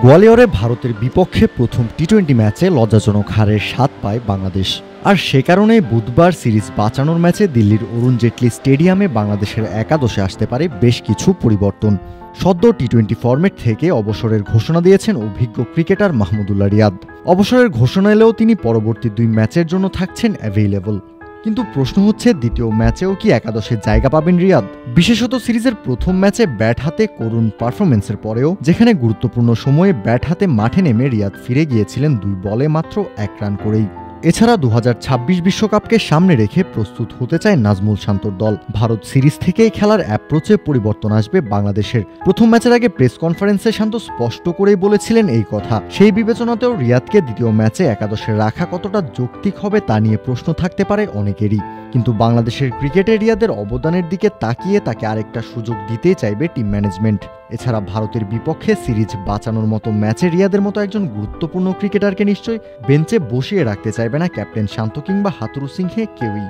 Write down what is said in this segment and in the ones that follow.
গোয়ালিয়রে ভারতের বিপক্ষে প্রথম টি-20 ম্যাচে লজ্জাজনক হারের স্বাদ পায় বাংলাদেশ। আর সে কারণে বুধবার সিরিজ বাঁচানোর ম্যাচে দিল্লির অরুণ জেটলি স্টেডিয়ামে বাংলাদেশের একাদশে আসতে পারে বেশ কিছু পরিবর্তন। সদ্য টি-20 ফরম্যাট থেকে অবসরের ঘোষণা দিয়েছেন অভিজ্ঞ ক্রিকেটার মাহমুদুল্লাহ রিয়াদ। অবসরের ঘোষণা এলেও তিনি পরবর্তী 2 ম্যাচের জন্য থাকছেন অ্যাভেইলেবল। কিন্তু প্রশ্ন হচ্ছে, দ্বিতীয় ম্যাচেও কি একাদশে জায়গা পাবেন রিয়াদ? বিশেষত সিরিজের প্রথম ম্যাচে ব্যাট হাতে করুণ পারফরম্যান্সের পরেও, যেখানে গুরুত্বপূর্ণ সময়ে ব্যাট হাতে মাঠে নেমে রিয়াদ ফিরে গিয়েছিলেন 2 বলে মাত্র 1 রান করেই। এছাড়া 2026 বিশ্বকাপকে সামনে রেখে প্রস্তুত হতে চায় নাজমুল শান্তর দল। ভারত সিরিজ থেকেই খেলার অ্যাপ্রোচে পরিবর্তন আসবে বাংলাদেশের। প্রথম ম্যাচের আগে প্রেস কনফারেন্সে শান্ত স্পষ্ট করেই বলেছিলেন এই কথা। সেই বিবেচনাতেও রিয়াদকে দ্বিতীয় ম্যাচে একাদশে রাখা কতটা যৌক্তিক হবে তা নিয়ে প্রশ্ন থাকতে পারে অনেকেরই। কিন্তু বাংলাদেশের ক্রিকেটে রিয়াদের অবদানের দিকে তাকিয়ে তাকে আরেকটা সুযোগ দিতেই চাইবে টিম ম্যানেজমেন্ট। এছাড়া ভারতের বিপক্ষে সিরিজ বাঁচানোর মতো ম্যাচে রিয়াদের মতো একজন গুরুত্বপূর্ণ ক্রিকেটারকে নিশ্চয়ই বেঞ্চে বসিয়ে রাখতে চাইবে না ক্যাপ্টেন শান্ত কিংবা হাথুরু সিংহে কেউই।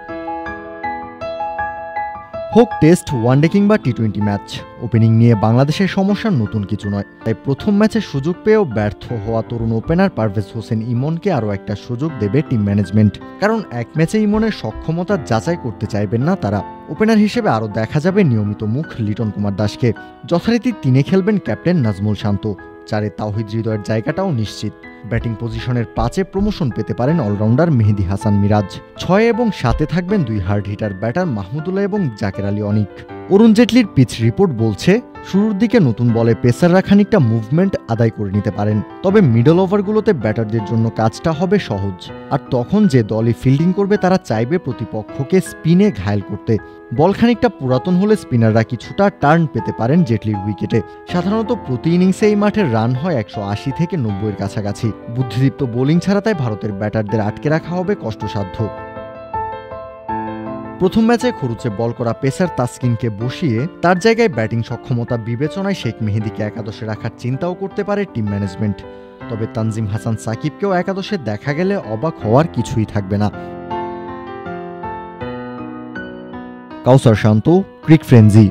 হোক টেস্ট, ওয়ানডে কিংবা টি-20 ম্যাচ, ওপেনিং নিয়ে বাংলাদেশের সমস্যা নতুন কিছু নয়। তাই প্রথম ম্যাচে সুযোগ পেয়েও ব্যর্থ হওয়া তরুণ ওপেনার পারভেজ হোসেন ইমনকে আরও একটা সুযোগ দেবে টিম ম্যানেজমেন্ট। কারণ এক ম্যাচে ইমনের সক্ষমতা যাচাই করতে চাইবেন না তারা। ওপেনার হিসেবে আরও দেখা যাবে নিয়মিত মুখ লিটন কুমার দাসকে। যথারীতি 3-এ খেলবেন ক্যাপ্টেন নাজমুল শান্ত। 4-এ তাওহিদ হৃদয়ের জায়গাটাও নিশ্চিত। ব্যাটিং পজিশনের 5-এ প্রমোশন পেতে পারেন অলরাউন্ডার মেহেদী হাসান মিরাজ। 6 এবং 7-এ থাকবেন 2 হার্ড হিটার ব্যাটার মাহমুদুল্লাহ এবং জাকের আলী অনিক। অরুণ জেটলির পিচ রিপোর্ট বলছে, শুরুর দিকে নতুন বলে পেসাররা খানিকটা মুভমেন্ট আদায় করে নিতে পারেন। তবে মিডল ওভারগুলোতে ব্যাটারদের জন্য কাজটা হবে সহজ। আর তখন যে দলই ফিল্ডিং করবে তারা চাইবে প্রতিপক্ষকে স্পিনে ঘায়েল করতে। বল খানিকটা পুরাতন হলে স্পিনাররা কিছুটা টার্ন পেতে পারেন জেটলির উইকেটে। সাধারণত প্রতি ইনিংসে এই মাঠের রান হয় 180 থেকে 90-এর কাছাকাছি। বুদ্ধিদীপ্ত বোলিং ছাড়া তাই ভারতের ব্যাটারদের আটকে রাখা হবে কষ্টসাধ্য। প্রথম ম্যাচে খরুচে বল করা পেসার তাসকিনকে বসিয়ে তার জায়গায় ব্যাটিং সক্ষমতা বিবেচনায় শেখ মেহেদীকে একাদশে রাখার চিন্তাও করতে পারে টিম ম্যানেজমেন্ট। তবে তানজিম হাসান সাকিবকেও একাদশে দেখা গেলে অবাক হওয়ার কিছুই থাকবে না। কাউসার শান্ত, ক্রিক ফ্রেঞ্জি।